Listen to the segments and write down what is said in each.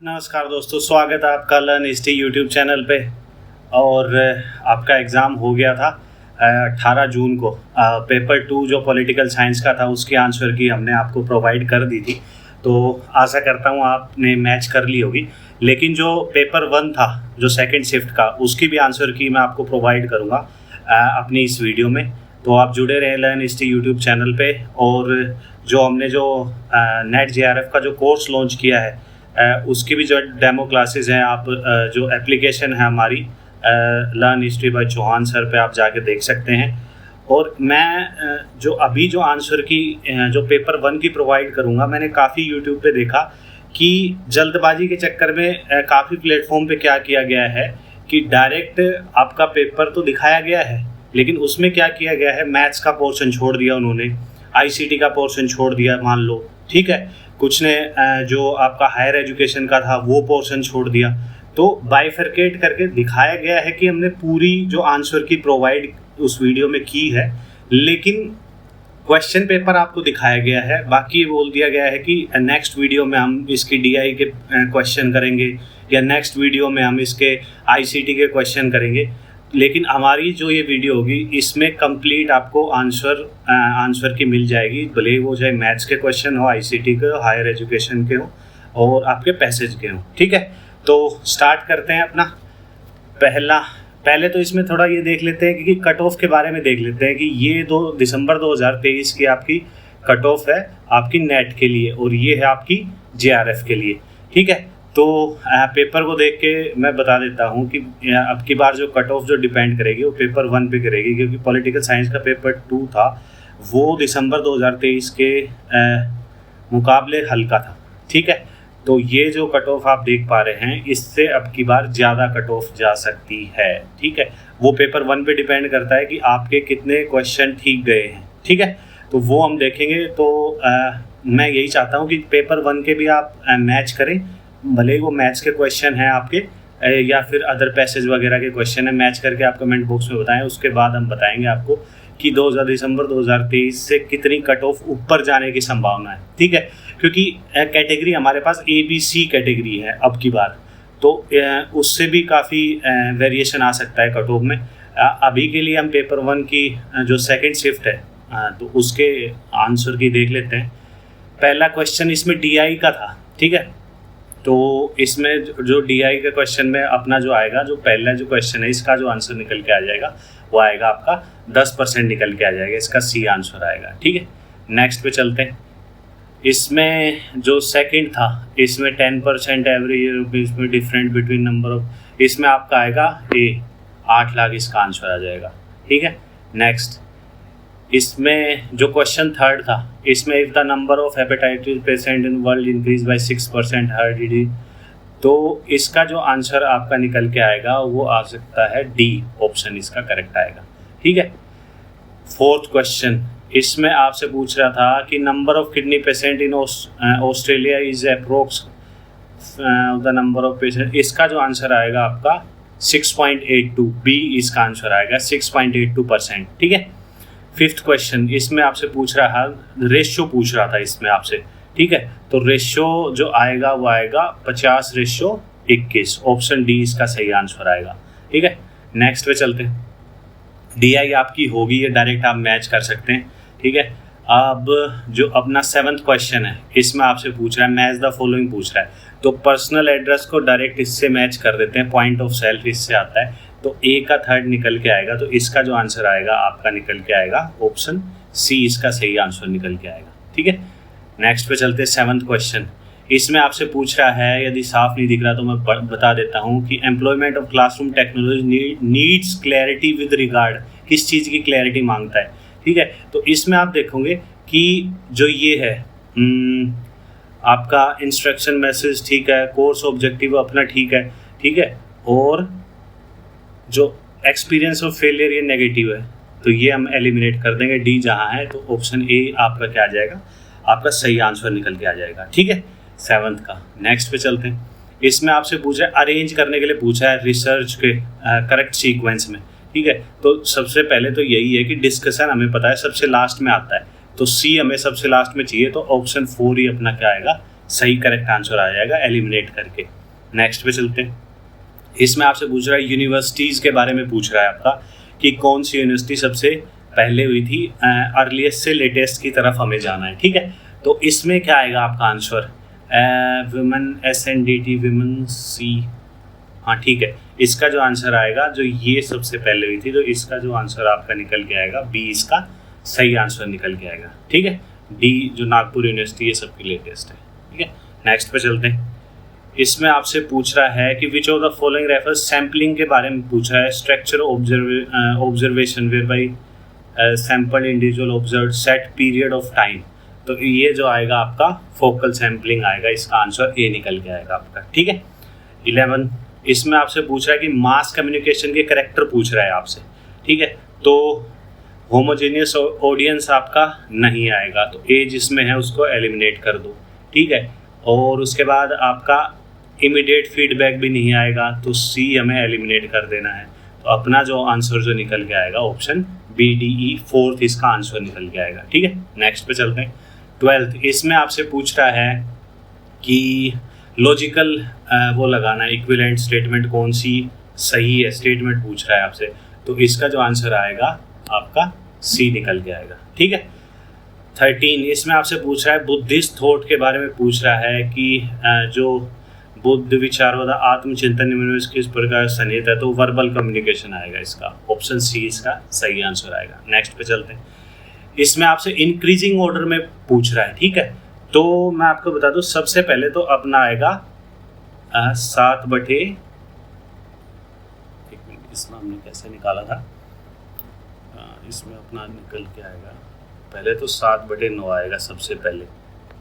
नमस्कार दोस्तों, स्वागत है आपका लर्न हिस्ट्री यूट्यूब चैनल पे। और आपका एग्ज़ाम हो गया था 18 जून को। पेपर 2 जो पॉलिटिकल साइंस का था उसकी आंसर की हमने आपको प्रोवाइड कर दी थी, तो आशा करता हूँ आपने मैच कर ली होगी। लेकिन जो पेपर 1 था, जो सेकंड शिफ्ट का, उसकी भी आंसर की मैं आपको प्रोवाइड करूँगा अपनी इस वीडियो में। तो आप जुड़े रहें लर्न हिस्ट्री यूट्यूब चैनल पे। और जो हमने जो नेट JRF का जो कोर्स लॉन्च किया है उसकी भी जो डेमो क्लासेस हैं, आप जो एप्लीकेशन है हमारी learn history by Chauhan sir पे आप जाके देख सकते हैं। और मैं जो अभी जो आंसर की जो पेपर 1 की प्रोवाइड करूँगा, मैंने काफ़ी यूट्यूब पे देखा कि जल्दबाजी के चक्कर में काफ़ी प्लेटफॉर्म पे क्या किया गया है कि डायरेक्ट आपका पेपर तो दिखाया गया है, लेकिन उसमें क्या किया गया है, मैथ्स का पोर्शन छोड़ दिया उन्होंने, ICT का पोर्शन छोड़ दिया मान लो, ठीक है। कुछ ने जो आपका हायर एजुकेशन का था वो पोर्शन छोड़ दिया। तो बाइफरकेट करके दिखाया गया है कि हमने पूरी जो आंसर की प्रोवाइड उस वीडियो में की है, लेकिन क्वेश्चन पेपर आपको दिखाया गया है। बाकी ये बोल दिया गया है कि नेक्स्ट वीडियो में हम इसकी DI के क्वेश्चन करेंगे, या नेक्स्ट वीडियो में हम इसके ICT के क्वेश्चन करेंगे। लेकिन हमारी जो ये वीडियो होगी इसमें कंप्लीट आपको आंसर की मिल जाएगी, भले ही वो चाहे मैथ्स के क्वेश्चन हो, ICT के हो, हायर एजुकेशन के हो और आपके पैसेज के हो, ठीक है। तो स्टार्ट करते हैं अपना पहले तो इसमें थोड़ा ये देख लेते हैं कि कट ऑफ के बारे में देख लेते हैं कि ये 2 दिसंबर 2023 की आपकी कट ऑफ है आपकी नेट के लिए, और ये है आपकी JRF के लिए, ठीक है। तो पेपर को देख के मैं बता देता हूँ कि अब की बार जो कट ऑफ जो डिपेंड करेगी वो पेपर 1 पे करेगी, क्योंकि पॉलिटिकल साइंस का पेपर 2 था वो दिसंबर 2023 के मुकाबले हल्का था, ठीक है। तो ये जो कट ऑफ आप देख पा रहे हैं, इससे अब की बार ज़्यादा कट ऑफ जा सकती है, ठीक है। वो पेपर 1 पे डिपेंड करता है कि आपके कितने क्वेश्चन ठीक गए हैं, ठीक है। तो वो हम देखेंगे। तो मैं यही चाहता हूँ कि पेपर 1 के भी आप मैच करें, भले ही वो मैथ्स के क्वेश्चन हैं आपके या फिर अदर पैसेज वगैरह के क्वेश्चन है, मैच करके आप कमेंट बॉक्स में बताएं। उसके बाद हम बताएंगे आपको कि दिसंबर 2023 से कितनी कट ऑफ ऊपर जाने की संभावना है, ठीक है। क्योंकि कैटेगरी हमारे पास ABC कैटेगरी है अब की बार, तो उससे भी काफ़ी वेरिएशन आ सकता है कट ऑफ में। अभी के लिए हम पेपर 1 की जो सेकेंड शिफ्ट है तो उसके आंसर की देख लेते हैं। पहला क्वेश्चन इसमें DI का था, ठीक है। तो इसमें जो DI के क्वेश्चन में अपना जो आएगा, जो पहला जो क्वेश्चन है इसका जो आंसर निकल के आ जाएगा वो आएगा आपका 10% निकल के आ जाएगा, इसका C आंसर आएगा, ठीक है। नेक्स्ट पे चलते हैं। इसमें जो सेकंड था इसमें 10% एवरेज इसमें डिफरेंट बिटवीन नंबर ऑफ, इसमें आपका आएगा A 8 लाख, इसका आंसर आ जाएगा, ठीक है। नेक्स्ट इसमें जो क्वेश्चन थर्ड था, इसमें if the number of hepatitis patient in world increase by 6% her D, तो इसका जो आंसर आपका निकल के आएगा वो आ सकता है D ऑप्शन, इसका करेक्ट आएगा, ठीक है। फोर्थ क्वेश्चन इसमें आपसे पूछ रहा था कि number of kidney patient in Australia is approx the number of patient, इसका जो आंसर आएगा आपका 6.82, B इसका आंसर आएगा 6.82%, ठीक है। फिफ्थ क्वेश्चन इसमें आपसे पूछ रहा है, रेशियो पूछ रहा था इसमें आपसे, ठीक है। तो रेशियो जो आएगा वो आएगा 50:21, ऑप्शन D इसका सही आंसर आएगा, ठीक है। नेक्स्ट पे चलते हैं। DI आपकी होगी, ये डायरेक्ट आप मैच कर सकते हैं, ठीक है। अब जो अपना 7th क्वेश्चन है इसमें आपसे पूछ रहा है मैच द फॉलोइंग पूछ रहा है, तो पर्सनल एड्रेस को डायरेक्ट इससे मैच कर देते हैं, पॉइंट ऑफ सेल्फ इससे आता है, तो A का थर्ड निकल के आएगा, तो इसका जो आंसर आएगा आपका निकल के आएगा ऑप्शन C, इसका सही आंसर निकल के आएगा, ठीक है। नेक्स्ट पे चलते हैं। 7th क्वेश्चन इसमें आपसे पूछ रहा है, यदि साफ नहीं दिख रहा तो मैं बता देता हूँ कि employment of classroom technology needs clarity with regard, किस चीज़ की क्लैरिटी मांगता है, ठीक है। तो इसमें आप देखोगे कि जो ये है आपका इंस्ट्रक्शन मैसेज, ठीक है, कोर्स ऑब्जेक्टिव अपना ठीक है, ठीक है, और जो एक्सपीरियंस ऑफ फेलियर ये नेगेटिव है, तो ये हम एलिमिनेट कर देंगे, D जहाँ है, तो ऑप्शन A आपका क्या आ जाएगा, आपका सही आंसर निकल के आ जाएगा, ठीक है, 7th का। नेक्स्ट पे चलते हैं। इसमें आपसे पूछा है अरेंज करने के लिए पूछा है रिसर्च के करेक्ट सीक्वेंस में, ठीक है। तो सबसे पहले तो यही है कि डिस्कशन हमें पता है सबसे लास्ट में आता है, तो C हमें सबसे लास्ट में चाहिए, तो ऑप्शन 4 ही अपना क्या आएगा, सही करेक्ट आंसर आ जाएगा एलिमिनेट करके। नेक्स्ट पे चलते हैं। इसमें आपसे पूछ रहा है यूनिवर्सिटीज़ के बारे में पूछ रहा है आपका कि कौन सी यूनिवर्सिटी सबसे पहले हुई थी, अर्लीस्ट से लेटेस्ट की तरफ हमें जाना है, ठीक है। तो इसमें क्या आएगा आपका आंसर, विमेन SNDT विमेन सी, हाँ ठीक है। इसका जो आंसर आएगा, जो ये सबसे पहले हुई थी, तो इसका जो आंसर आपका निकल के आएगा बी, इसका सही आंसर निकल के आएगा, ठीक है। डी जो नागपुर यूनिवर्सिटी ये सबकी लेटेस्ट है, ठीक है। नेक्स्ट पे चलते हैं। इसमें आपसे पूछ रहा है कि which of the following refers, sampling के बारे में पूछ रहा है, structure observation where by sample individual observe set period of time. तो ये जो आएगा आपका फोकल सैम्पलिंग आएगा, इसका आंसर ए निकल के आएगा आपका, ठीक है। 11, इसमें आपसे पूछ रहा है कि मास कम्युनिकेशन के करेक्टर पूछ रहा है आपसे, ठीक है। तो होमोजेनियस ऑडियंस आपका नहीं आएगा, तो ए जिसमें है उसको एलिमिनेट कर दो, ठीक है। और उसके बाद आपका इमीडिएट फीडबैक भी नहीं आएगा, तो सी हमें एलिमिनेट कर देना है। तो अपना जो आंसर जो निकल के आएगा ऑप्शन BDE 4th इसका आंसर निकल के आएगा, ठीक है। नेक्स्ट पे चलते हैं। 12th, इसमें आपसे पूछ रहा है कि लॉजिकल वो लगाना है, इक्विवेलेंट स्टेटमेंट कौन सी सही है, स्टेटमेंट पूछ रहा है आपसे। तो इसका जो आंसर आएगा आपका सी निकल के आएगा, ठीक है। 13, इसमें आपसे पूछ रहा है बुद्धिस्ट थॉट के बारे में पूछ रहा है कि जो बुद्ध विचार वाला आत्मचिंतन में किस प्रकार सन्निहित है, तो वर्बल कम्युनिकेशन आएगा इसका, ऑप्शन सी इसका सही आंसर आएगा। नेक्स्ट पे चलते हैं। इसमें आपसे इंक्रीजिंग ऑर्डर में पूछ रहा है, ठीक है। तो मैं आपको बता दूं, सबसे पहले तो अपना आएगा 7/, एक मिनट, इसमें हमने कैसे निकाला था, इसमें अपना निकल के आएगा, पहले तो 7/9 आएगा सबसे पहले,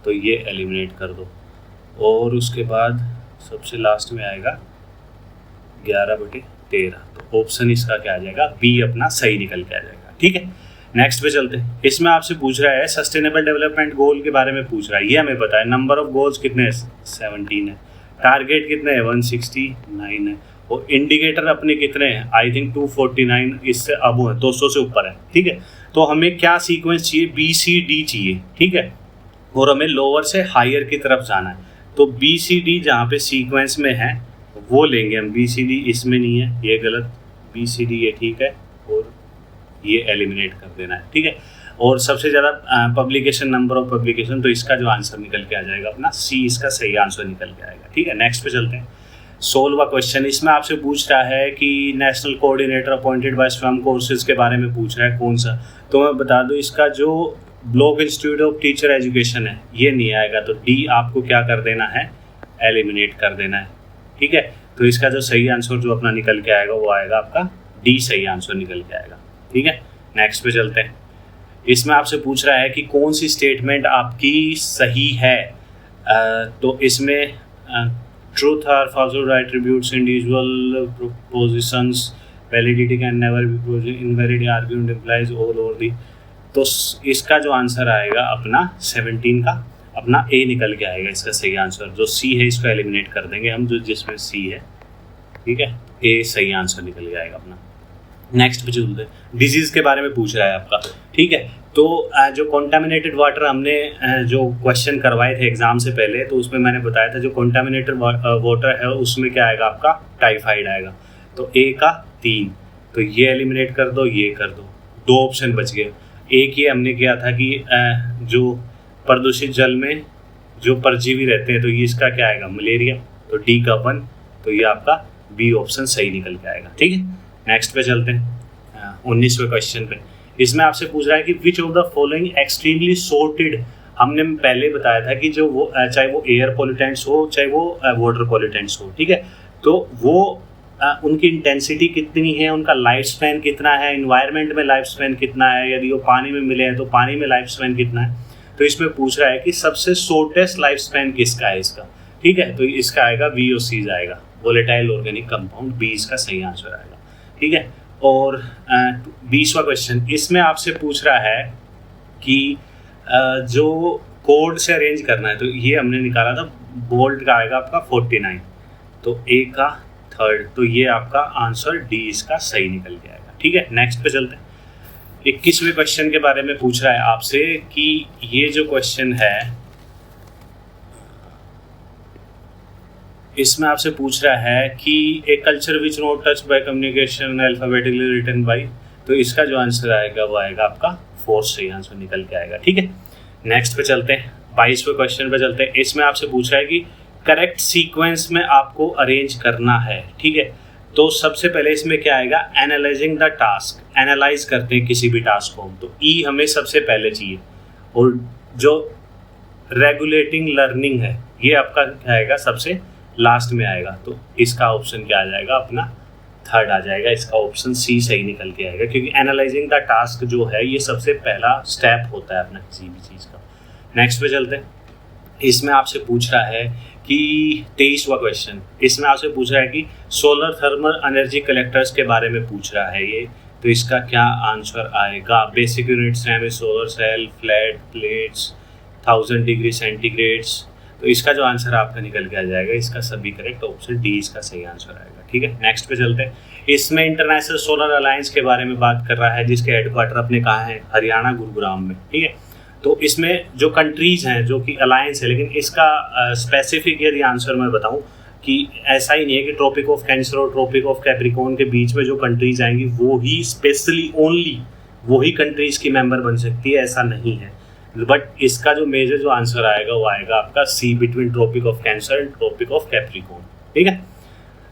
तो ये एलिमिनेट कर दो। और उसके बाद सबसे लास्ट में आएगा 11/13, तो ऑप्शन इसका क्या आ जाएगा, बी अपना सही निकल के आ जाएगा, ठीक है। नेक्स्ट पे चलते हैं। इसमें आपसे पूछ रहा है सस्टेनेबल डेवलपमेंट गोल के बारे में पूछ रहा है, ये हमें पता है। नंबर ऑफ गोल्स कितने हैं, 17 है। टारगेट कितने हैं, 169 है। और इंडिकेटर अपने कितने हैं, आई थिंक 249, इससे अब है 200 से ऊपर है, ठीक है। तो हमें क्या सीक्वेंस चाहिए, BCD चाहिए, ठीक है। और हमें लोअर से हायर की तरफ जाना है, तो BCD जहाँ पे सीक्वेंस में है वो लेंगे हम। BCD इसमें नहीं है, ये गलत, BCD ये ठीक है, और ये एलिमिनेट कर देना है, ठीक है। और सबसे ज़्यादा पब्लिकेशन, नंबर ऑफ पब्लिकेशन, तो इसका जो आंसर निकल के आ जाएगा अपना सी, इसका सही आंसर निकल के आएगा, ठीक है। नेक्स्ट पे चलते हैं। 16वां क्वेश्चन, इसमें आपसे पूछ रहा है कि नेशनल कोऑर्डिनेटर अपॉइंटेड बाय स्वयं कोर्सेज के बारे में पूछ रहा है, कौन सा। तो मैं बता दूं, इसका जो block institute of teacher education है ये नहीं आएगा, तो डी आपको क्या कर देना है, एलिमिनेट कर देना है, ठीक है। तो इसका जो सही आंसर जो अपना निकल के आएगा वो आएगा आपका डी, सही आंसर निकल के आएगा, ठीक है। नेक्स्ट पे चलते हैं। इसमें आपसे पूछ रहा है कि कौन सी स्टेटमेंट आपकी सही है। तो इसमें ट्रूथ और false attributes individual propositions, validity can never be invalid argument implies all over the. तो इसका जो आंसर आएगा अपना 17 का अपना ए निकल के आएगा, इसका सही आंसर। जो सी है इसको एलिमिनेट कर देंगे हम, जो जिसमें सी है, ठीक है। ए सही आंसर निकल के आएगा अपना। नेक्स्ट पे चलते हैं। डिजीज के बारे में पूछ रहा है आपका, ठीक है। तो जो कॉन्टामिनेटेड वाटर हमने जो क्वेश्चन करवाए थे एग्जाम से पहले, तो उसमें मैंने बताया था जो कॉन्टामिनेटेड वाटर है उसमें क्या आएगा आपका, टाइफाइड आएगा। तो ए का 3, तो ये एलिमिनेट कर दो, ये कर दो, 2 ऑप्शन बच गए। एक ये हमने किया था कि जो प्रदूषित जल में जो परजीवी रहते हैं, तो ये इसका क्या आएगा, मलेरिया, तो डी का 1, तो ये आपका बी ऑप्शन सही निकल के आएगा, ठीक है। नेक्स्ट पे चलते हैं 19वें क्वेश्चन पे। इसमें आपसे पूछ रहा है कि which of the following extremely sorted. हमने पहले बताया था कि जो वो चाहे वो एयर पॉल्यूटेंट्स हो चाहे वो वाटर पॉल्यूटेंट्स हो, ठीक है। तो वो उनकी इंटेंसिटी कितनी है, उनका लाइफ स्पैन कितना है, इन्वायरमेंट में लाइफ स्पैन कितना है, यदि वो पानी में मिले हैं तो पानी में लाइफ स्पैन कितना है। तो इसमें पूछ रहा है कि सबसे शॉर्टेस्ट लाइफ स्पैन किसका है इसका, ठीक है। तो इसका आएगा VOCs आएगा, वोलेटाइल ऑर्गेनिक कंपाउंड, बी इसका सही आंसर आएगा, ठीक है। और 20वां क्वेश्चन, इसमें आपसे पूछ रहा है कि जो कोड से अरेंज करना है, तो ये हमने निकाला था, बोल्ट का आएगा आपका 49, तो ए का 3rd, तो ये आपका आंसर डी इसका सही निकल के आएगा, ठीक है। नेक्स्ट पे चलते हैं। 21वें क्वेश्चन के बारे में पूछ रहा है आपसे कि ये जो क्वेश्चन है इसमें आपसे पूछ रहा है कि a culture which not touch by communication alphabetically written by, तो इसका जो आंसर आएगा वो आएगा आपका फोर्थ सही आंसर निकल के आएगा। ठीक है, नेक्स्ट पे चलते हैं, 22वें क्वेश्चन पे चलते हैं। इसमें आपसे पूछ रहा है कि करेक्ट सीक्वेंस में आपको अरेंज करना है। ठीक है, तो सबसे पहले इसमें क्या आएगा, एनालाइजिंग द टास्क, एनालाइज करते हैं किसी भी टास्क को, तो ई हमें सबसे पहले चाहिए, और जो रेगुलेटिंग लर्निंग है ये आपका क्या आएगा, सबसे लास्ट में आएगा। तो इसका ऑप्शन क्या आ जाएगा, अपना थर्ड आ जाएगा, इसका ऑप्शन सी सही निकल के आएगा, क्योंकि एनालाइजिंग द टास्क जो है ये सबसे पहला स्टेप होता है अपना किसी भी चीज़ का। नेक्स्ट पे चलते हैं, इसमें आपसे पूछ रहा है कि 23वां क्वेश्चन, इसमें आपसे पूछ रहा है कि सोलर थर्मल एनर्जी कलेक्टर्स के बारे में पूछ रहा है ये, तो इसका क्या आंसर आएगा। बेसिक यूनिट्स हैं solar cell, flat plates, 1000 degree centigrades, तो इसका जो आंसर आपका निकल के आ जाएगा, इसका सभी करेक्ट, ऑप्शन डी इसका सही आंसर आएगा। ठीक है, नेक्स्ट पे चलते हैं, इसमें इंटरनेशनल सोलर अलायंस के बारे में बात कर रहा है, जिसके हेडक्वार्टर अपने कहाँ है, हरियाणा गुरुग्राम में। ठीक है, तो इसमें जो कंट्रीज हैं जो कि अलायंस है, लेकिन इसका स्पेसिफिक यदि आंसर मैं बताऊं कि ऐसा ही नहीं है कि ट्रॉपिक ऑफ कैंसर और ट्रॉपिक ऑफ कैप्रिकॉर्न के बीच में जो कंट्रीज आएंगी वो ही स्पेशली ओनली वही कंट्रीज की मेंबर बन सकती है, ऐसा नहीं है। बट इसका जो मेजर जो आंसर आएगा वो आएगा आपका C, between tropic of cancer and tropic of Capricorn. ठीक है,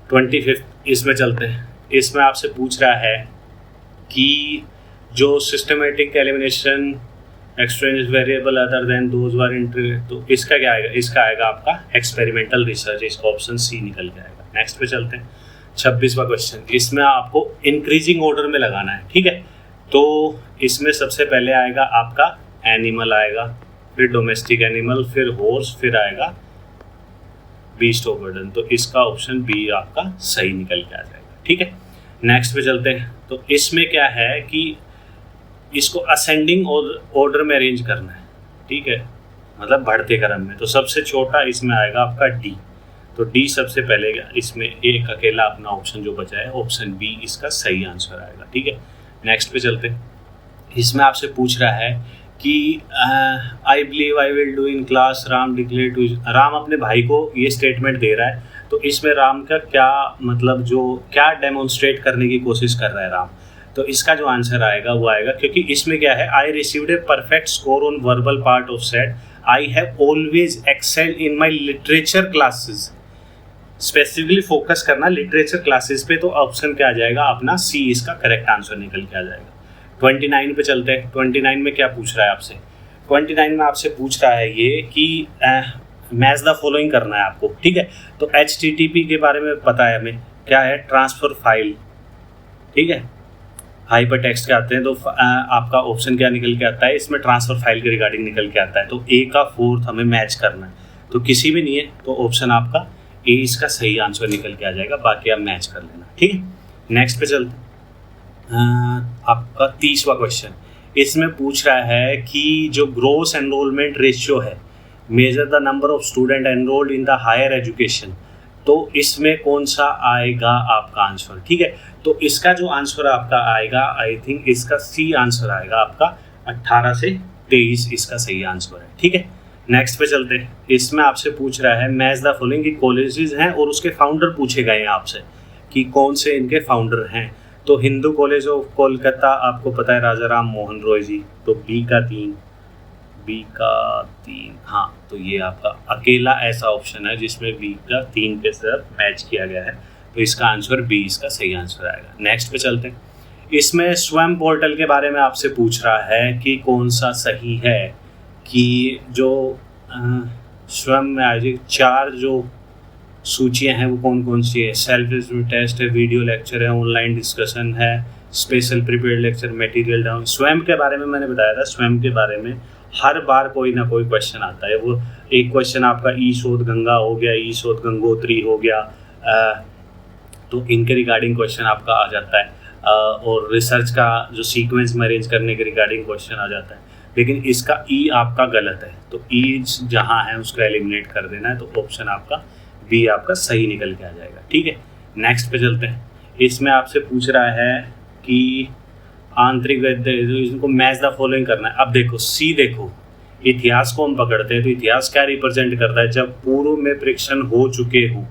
25 इसमें चलते हैं, इसमें आपसे पूछ रहा है कि जो systematic elimination extraneous variable other than those were integrated, तो इसका क्या आएगा, इसका आएगा आपका एक्सपेरिमेंटल रिसर्च, इसका ऑप्शन सी निकल के आएगा। नेक्स्ट पे चलते हैं, 26वां क्वेश्चन, इसमें आपको इंक्रीजिंग ऑर्डर में लगाना है। ठीक है, तो इसमें सबसे पहले आएगा आपका एनिमल आएगा, फिर डोमेस्टिक एनिमल, फिर हॉर्स, फिर आएगा बीस्ट ऑफ बर्डन, तो इसका ऑप्शन बी आपका सही निकल के आ जाएगा। ठीक है, नेक्स्ट पे चलते हैं, तो इसमें क्या है कि इसको असेंडिंग ऑर्डर में अरेंज करना है। ठीक है, मतलब बढ़ते क्रम में, तो सबसे छोटा इसमें आएगा आपका डी, तो डी सबसे पहले, इसमें एक अकेला अपना ऑप्शन जो बचा है, ऑप्शन बी इसका सही आंसर आएगा। ठीक है, नेक्स्ट पे चलते हैं, इसमें आपसे पूछ रहा है कि I believe I will do in class Ram declare to, Ram अपने भाई को ये स्टेटमेंट दे रहा है, तो इसमें राम का क्या मतलब, जो क्या डेमोन्स्ट्रेट करने की कोशिश कर रहा है राम, तो इसका जो आंसर आएगा वो आएगा, क्योंकि इसमें क्या है, I received a perfect score on verbal part of set, I have always excelled in my literature classes, specifically focus करना लिटरेचर क्लासेस पे, तो ऑप्शन क्या आ जाएगा अपना सी, इसका करेक्ट आंसर निकल के आ जाएगा। 29 पे चलते हैं, 29 में क्या पूछ रहा है आपसे, 29 में आपसे पूछ रहा है ये कि मैच द फॉलोइंग करना है आपको। ठीक है, तो HTTP के बारे में पता है हमें, क्या है, ट्रांसफर फाइल। ठीक है, हाइपर टेक्स्ट के आते हैं, तो आपका ऑप्शन क्या निकल के आता है, इसमें ट्रांसफर फाइल के रिगार्डिंग निकल के आता है, तो ए का फोर्थ हमें मैच करना है, तो किसी भी नहीं है, तो ऑप्शन आपका ए इसका सही आंसर निकल के आ जाएगा, बाकी आप मैच कर लेना। ठीक है, नेक्स्ट पे चलते आपका 30वां क्वेश्चन, इसमें पूछ रहा है कि जो ग्रोस एनरोलमेंट रेशियो है, measure the number of student enrolled in the higher education, तो इसमें कौन सा आएगा आपका आंसर। ठीक है, तो इसका जो आंसर आपका आएगा, आई थिंक इसका सी आंसर आएगा आपका 18 से 23, इसका सही आंसर है। ठीक है, नेक्स्ट पे चलते हैं, इसमें आपसे पूछ रहा है मैच द फॉलोइंग की कॉलेजेस हैं और उसके फाउंडर पूछे गए हैं आपसे कि कौन से इनके फाउंडर हैं, तो हिंदू कॉलेज ऑफ कोलकाता आपको पता है राजा राम मोहन रॉय जी, तो बी का 3, हाँ, तो ये आपका अकेला ऐसा ऑप्शन है जिसमें बी का 3 के साथ मैच किया गया है, तो इसका आंसर बी इसका सही आंसर आएगा। नेक्स्ट पे चलते हैं, इसमें स्वयं पोर्टल के बारे में आपसे पूछ रहा है कि कौन सा सही है, कि जो स्वयं में आयोजित 4 जो सूचियां हैं वो कौन कौन सी है, सेल्फ रिव्यू टेस्ट है, वीडियो लेक्चर है, ऑनलाइन डिस्कशन है, special prepared lecture, material down. स्वयं के बारे में मैंने बताया था, स्वयं के बारे में हर बार कोई ना कोई क्वेश्चन आता है, वो एक क्वेश्चन आपका ई शोध गंगा हो गया, ई शोध गंगोत्री हो गया, तो इनके रिगार्डिंग क्वेश्चन आपका आ जाता है, और रिसर्च का जो सीक्वेंस में अरेंज करने के रिगार्डिंग क्वेश्चन आ जाता है, लेकिन इसका ई आपका गलत है, तो ई जहाँ है उसको एलिमिनेट कर देना है, तो ऑप्शन आपका बी आपका सही निकल के आ जाएगा। ठीक है, नेक्स्ट पे चलते हैं, इसमें आपसे पूछ रहा है कि आंतरिक इसको मैच द फॉलोइंग करना है। अब देखो सी, देखो इतिहास को हम पकड़ते हैं, तो इतिहास क्या रिप्रेजेंट करता है, जब पूर्व में परीक्षण हो चुके हो,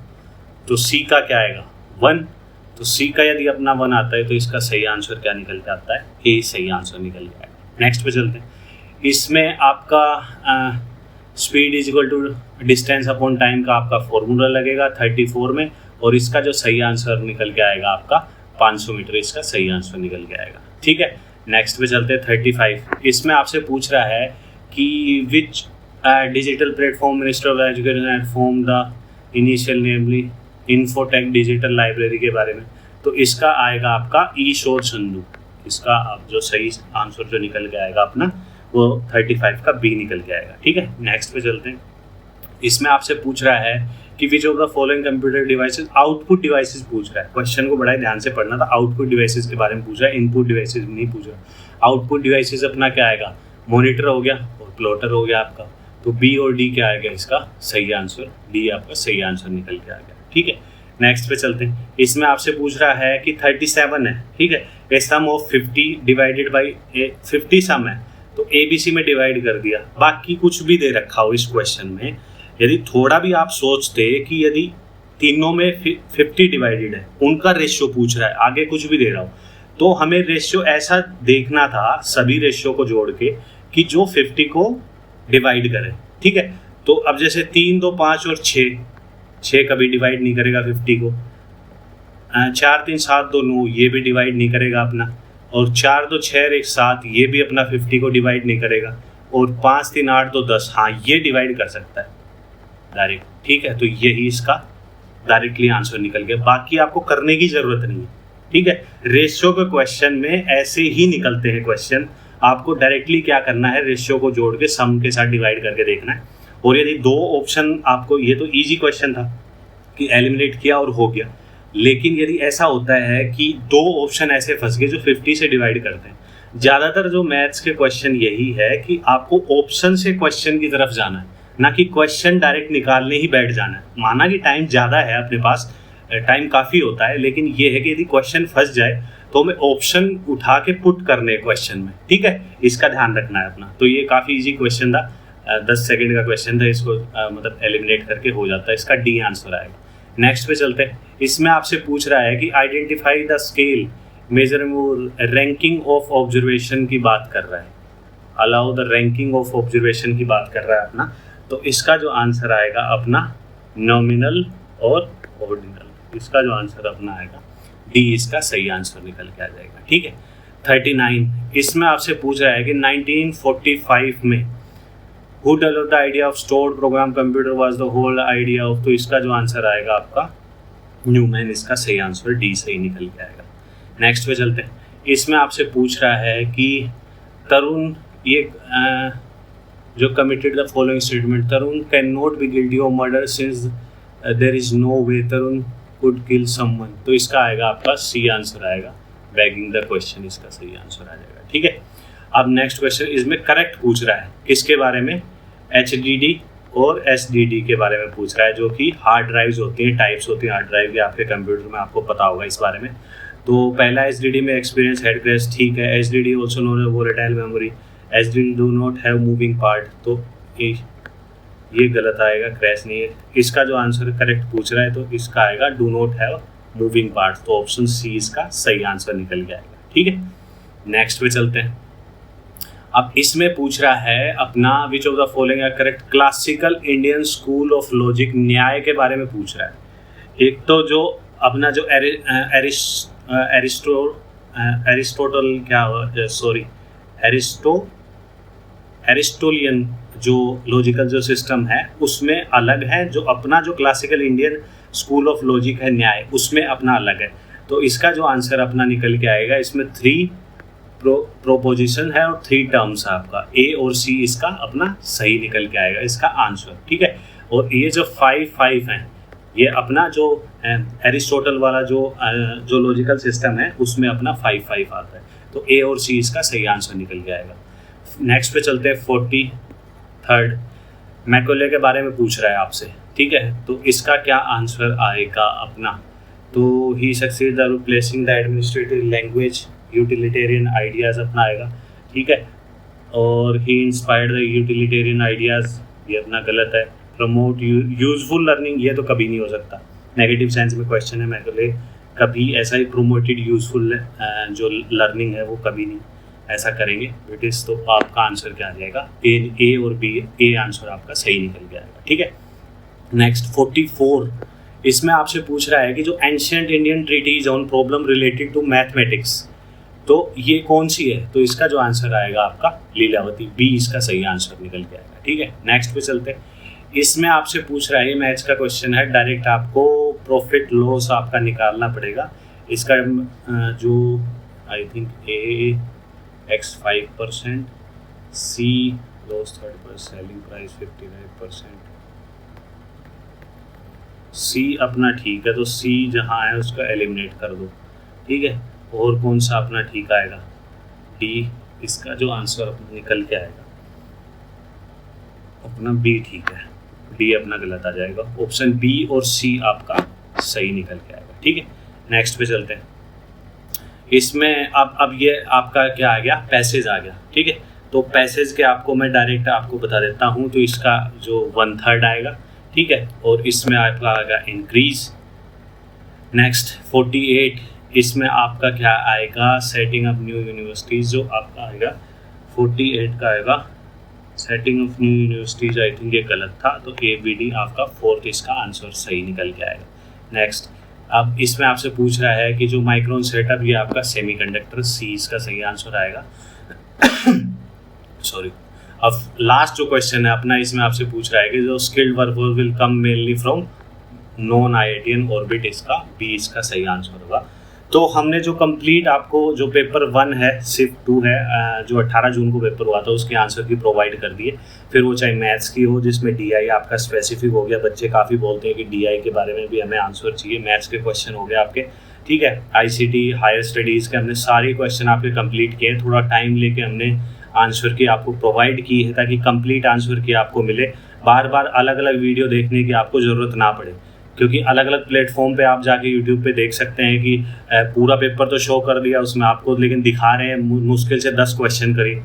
तो सी का क्या आएगा 1। तो सी का यदि अपना 1 आता है तो इसका सही आंसर क्या निकल के आता है, ए सही आंसर निकल के आएगा। नेक्स्ट पे चलते हैं। इसमें आपका speed is equal to distance upon time का आपका फॉर्मूला लगेगा 34 में, और इसका जो सही आंसर निकल के आएगा आपका 500 मीटर इसका सही आंसर निकल के आएगा। ठीक है, नेक्स्ट पे चलते हैं 35। इसमें आपसे पूछ रहा है कि which digital platform minister of education had form the initial namely infotech digital library के बारे में। तो इसका आएगा आपका ईशोर चंदू। इसका अब जो सही आंसर जो निकल के आएगा अपना वो 35 का बी निकल के आएगा। ठीक है, नेक्स्ट पे चलते हैं। इसमें आपसे पूछ रहा है कि which of the following computer devices, output devices पूछ रहा है। क्वेश्चन को बड़ा ध्यान से पढ़ना था, आउटपुट डिवाइसेस के बारे में पूछ रहा है, इनपुट डिवाइसेस नहीं पूछ रहा। आउटपुट डिवाइसेस अपना क्या आएगा, मॉनिटर हो गया और प्लॉटर हो गया आपका। तो बी और डी क्या आएगा इसका सही आंसर, डी आपका सही आंसर निकल के आ गया। ठीक है, नेक्स्ट पे चलते हैं। इसमें आपसे पूछ रहा है कि 37 है। ठीक है, ए सम ऑफ 50 डिवाइडेड बाई 50 सम है, तो ABC में डिवाइड कर दिया, बाकी कुछ भी दे रखा हो इस क्वेश्चन में। यदि थोड़ा भी आप सोचते कि यदि तीनों में 50 डिवाइडेड है, उनका रेशियो पूछ रहा है, आगे कुछ भी दे रहा हो, तो हमें रेशियो ऐसा देखना था सभी रेशियो को जोड़ के कि जो 50 को डिवाइड करे। ठीक है, तो अब जैसे 3, 2, 5 और 6 कभी डिवाइड नहीं करेगा 50 को। 4, 3, 7, 2, 9 ये भी डिवाइड नहीं करेगा अपना, और 4, 2, 6 और 1, 7 ये भी अपना 50 को डिवाइड नहीं करेगा, और 5, 3, 8, 2, 10 हाँ ये डिवाइड कर सकता है डायरेक्ट। ठीक है, तो यही इसका डायरेक्टली आंसर निकल गया, बाकी आपको करने की जरूरत नहीं है। ठीक है, रेशियो के क्वेश्चन में ऐसे ही निकलते हैं क्वेश्चन। आपको डायरेक्टली क्या करना है, रेशियो को जोड़ के सम के साथ डिवाइड करके देखना है। और यदि 2 ऑप्शन आपको, ये तो इजी क्वेश्चन था कि एलिमिनेट किया और हो गया, लेकिन यदि ऐसा होता है कि 2 ऑप्शन ऐसे फंस गए जो 50 से डिवाइड करते हैं, ज़्यादातर जो मैथ्स के क्वेश्चन यही है कि आपको ऑप्शन से क्वेश्चन की तरफ जाना है, ना कि क्वेश्चन डायरेक्ट निकालने ही बैठ जाना है। माना कि टाइम ज़्यादा है अपने पास, टाइम काफ़ी होता है, लेकिन ये है कि यदि क्वेश्चन फंस जाए तो हमें ऑप्शन उठा के पुट करने क्वेश्चन में। ठीक है, इसका ध्यान रखना है अपना। तो ये काफ़ी इजी क्वेश्चन था, 10 सेकेंड का क्वेश्चन था, इसको मतलब एलिमिनेट करके हो जाता है। इसका डी आंसर आएगा। नेक्स्ट पे चलते हैं। इसमें आपसे पूछ रहा है कि identify the scale major ranking of observation की बात कर रहा है, allow the ranking of observation की बात कर रहा है अपना। तो इसका जो आंसर आएगा अपना नॉमिनल और ऑर्डिनल, इसका जो आंसर अपना आएगा डी इसका सही आंसर निकल के आ जाएगा। ठीक है, 39। इसमें आपसे पूछ रहा है कि 1945 में Who developed the idea of stored program computer was the whole idea of, तो इसका जो आंसर आएगा आपका न्यूमैन, इसका सही आंसर डी सही निकल के आएगा। नेक्स्ट पे चलते हैं। इसमें आपसे पूछ रहा है कि तरुण ये जो committed the following statement, Tarun can not be guilty of murder since there is no way Tarun could kill someone, तो इसका आएगा आपका सी आंसर आएगा, बैगिंग द क्वेश्चन, इसका सही आंसर आ जाएगा। ठीक है, अब नेक्स्ट क्वेश्चन इसमें करेक्ट पूछ रहा है किसके बारे में, HDD और SDD के बारे में पूछ रहा है, जो कि हार्ड ड्राइव्स होती हैं, टाइप्स होती हैं हार्ड ड्राइव के आपके कंप्यूटर में, आपको पता होगा इस बारे में। तो पहला SDD में एक्सपीरियंस हेड क्रैश, ठीक है। SDD also known as volatile memory, SDD do not have moving part, तो ये गलत आएगा, क्रैश नहीं है। इसका जो आंसर करेक्ट पूछ रहा है तो इसका आएगा do not have moving part, तो ऑप्शन सी इसका सही आंसर निकल के आएगा। ठीक है, नेक्स्ट पे चलते हैं। अब इसमें पूछ रहा है अपना which of the following are correct classical Indian school of logic, Nyaya के बारे में पूछ रहा है। एक तो जो अपना जो एरिस्टोलियन जो लॉजिकल जो सिस्टम है उसमें अलग है, जो अपना जो classical Indian school of logic है न्याय, उसमें अपना अलग है। तो इसका जो आंसर अपना निकल के आएगा, इसमें 3 प्रोपोजिशन है और 3 टर्म्स है, आपका ए और सी इसका अपना सही निकल के आएगा इसका आंसर। ठीक है, और ये जो 5 हैं, ये अपना जो एरिस्टोटल वाला जो लॉजिकल सिस्टम है उसमें अपना 5 आता है, तो ए और सी इसका सही आंसर निकल के आएगा। नेक्स्ट पे चलते हैं 43rd, मैकोले के बारे में पूछ रहा है आपसे। ठीक है, तो इसका क्या आंसर आएगा अपना, तो ही succeed the replacing the administrative language utilitarian ideas अपना आएगा। ठीक है, और ही इंस्पायर्ड द यूटिलिटेरियन आइडियाज़, ये अपना गलत है। प्रमोट यूजफुल लर्निंग, ये तो कभी नहीं हो सकता, नेगेटिव साइंस में क्वेश्चन है मेरे लिए कभी ऐसा ही प्रोमोटेड यूजफुल जो लर्निंग है वो कभी नहीं ऐसा करेंगे ब्रिटिश, तो आपका आंसर क्या आ जाएगा, ए और बी, ए आंसर आपका सही निकल के आएगा। ठीक है, नेक्स्ट 44, इसमें आपसे पूछ रहा है कि जो ancient Indian treatise on problem related to mathematics, तो ये कौन सी है, तो इसका जो आंसर आएगा आपका लीलावती, बी इसका सही आंसर निकल के आएगा। ठीक है, नेक्स्ट पे चलते हैं। इसमें आपसे पूछ रहा है, मैथ्स का क्वेश्चन है, डायरेक्ट आपको प्रॉफिट लॉस आपका निकालना पड़ेगा। इसका जो I think a X 5%, C loss 30%, selling price 55%, C अपना ठीक है, तो सी जहाँ है उसका एलिमिनेट कर दो। ठीक है, और कौन सा अपना ठीक आएगा, डी, इसका जो आंसर अपना निकल के आएगा अपना बी ठीक है, डी अपना गलत आ जाएगा। ऑप्शन बी और सी आपका सही निकल के आएगा। ठीक है, नेक्स्ट पे चलते हैं। इसमें अब ये आपका क्या आ गया, पैसेज आ गया। ठीक है, तो पैसेज के आपको मैं डायरेक्ट आपको बता देता हूँ, तो इसका जो 1/3 आएगा। ठीक है, और इसमें आपका आएगा इंक्रीज। नेक्स्ट 48, इसमें आपका क्या आएगा, सेटिंग अप न्यू यूनिवर्सिटीज़, जो आपका आएगा 48 का आएगा setting of new universities, I think ये गलत था, तो ए बी डी आपका 4th इसका आंसर सही निकल के आएगा। नेक्स्ट, अब इसमें आपसे पूछ रहा है कि जो माइक्रोन सेटअप, ये आपका सेमीकंडक्टर, सी इसका सही आंसर आएगा। सॉरी, अब लास्ट जो क्वेश्चन है अपना, इसमें आपसे पूछ रहा है कि जो skilled worker will come mainly from non IITian orbit, इसका बी इसका सही आंसर होगा। तो हमने जो कंप्लीट आपको जो पेपर 1 है, शिफ्ट 2 है, जो 18 जून को पेपर हुआ था, उसके आंसर की प्रोवाइड कर दिए। फिर वो चाहे मैथ्स की हो जिसमें डीआई आपका स्पेसिफिक हो गया, बच्चे काफ़ी बोलते हैं कि डीआई के बारे में भी हमें आंसर चाहिए, मैथ्स के क्वेश्चन हो गए आपके। ठीक है, आईसीटी हायर स्टडीज़ के हमने सारे क्वेश्चन आपके कंप्लीट किए, थोड़ा टाइम लेके हमने आंसर की आपको प्रोवाइड की है ताकि कंप्लीट आंसर की आपको मिले, बार बार अलग अलग वीडियो देखने की आपको ज़रूरत ना पड़े, क्योंकि अलग अलग प्लेटफॉर्म पे आप जाके यूट्यूब पे देख सकते हैं कि पूरा पेपर तो शो कर दिया उसमें आपको, लेकिन दिखा रहे हैं मुश्किल से 10 क्वेश्चन करिए,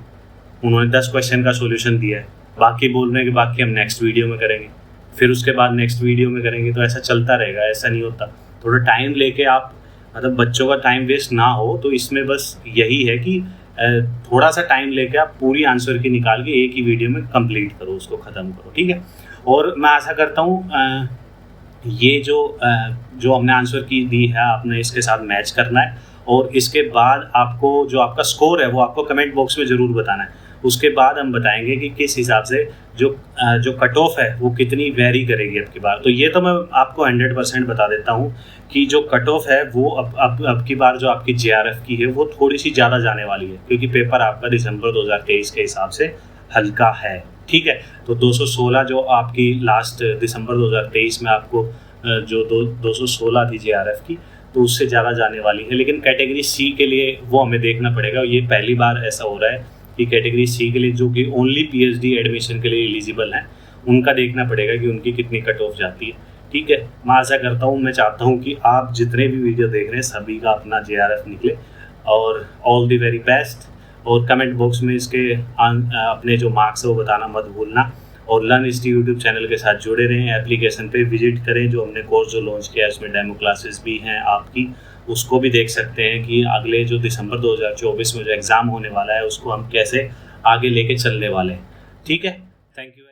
उन्होंने 10 क्वेश्चन का सॉल्यूशन दिया है, बाकी बोल रहे हैं कि बाकी हम नेक्स्ट वीडियो में करेंगे, फिर उसके बाद नेक्स्ट वीडियो में करेंगे, तो ऐसा चलता रहेगा, ऐसा नहीं होता। थोड़ा टाइम लेके आप, मतलब बच्चों का टाइम वेस्ट ना हो, तो इसमें बस यही है कि थोड़ा सा टाइम लेके आप पूरी आंसर की निकाल के एक ही वीडियो में कंप्लीट करो, उसको ख़त्म करो। ठीक है, और मैं आशा करता हूँ ये जो हमने आंसर की दी है, आपने इसके साथ मैच करना है, और इसके बाद आपको जो आपका स्कोर है वो आपको कमेंट बॉक्स में ज़रूर बताना है। उसके बाद हम बताएंगे कि किस हिसाब से जो कट ऑफ है वो कितनी वेरी करेगी अब की बार। तो ये तो मैं आपको 100% बता देता हूँ कि जो कट ऑफ है वो अब की बार जो आपकी जेआरएफ की है वो थोड़ी सी ज़्यादा जाने वाली है, क्योंकि पेपर आपका दिसंबर 2023 के हिसाब से हल्का है। ठीक है, तो 216 जो आपकी लास्ट दिसंबर 2023 में आपको जो 216 थी जेआरएफ की, तो उससे ज़्यादा जाने वाली है। लेकिन कैटेगरी सी के लिए वो हमें देखना पड़ेगा, ये पहली बार ऐसा हो रहा है कि कैटेगरी सी के लिए जो कि ओनली पीएचडी एडमिशन के लिए एलिजिबल हैं, उनका देखना पड़ेगा कि उनकी कितनी कट ऑफ जाती है। ठीक है, मैं आशा करता हूँ, मैं चाहता हूँ कि आप जितने भी वीडियो देख रहे हैं सभी का अपना जेआरएफ निकले, और ऑल द वेरी बेस्ट। और कमेंट बॉक्स में इसके अपने जो मार्क्स है वो बताना मत भूलना, और लर्न हिस्ट्री यूट्यूब चैनल के साथ जुड़े रहें। एप्लीकेशन पे विजिट करें, जो हमने कोर्स जो लॉन्च किया है उसमें डेमो क्लासेस भी हैं आपकी, उसको भी देख सकते हैं कि अगले जो दिसंबर 2024 में जो एग्ज़ाम होने वाला है उसको हम कैसे आगे लेके चलने वाले हैं। ठीक है, थैंक यू।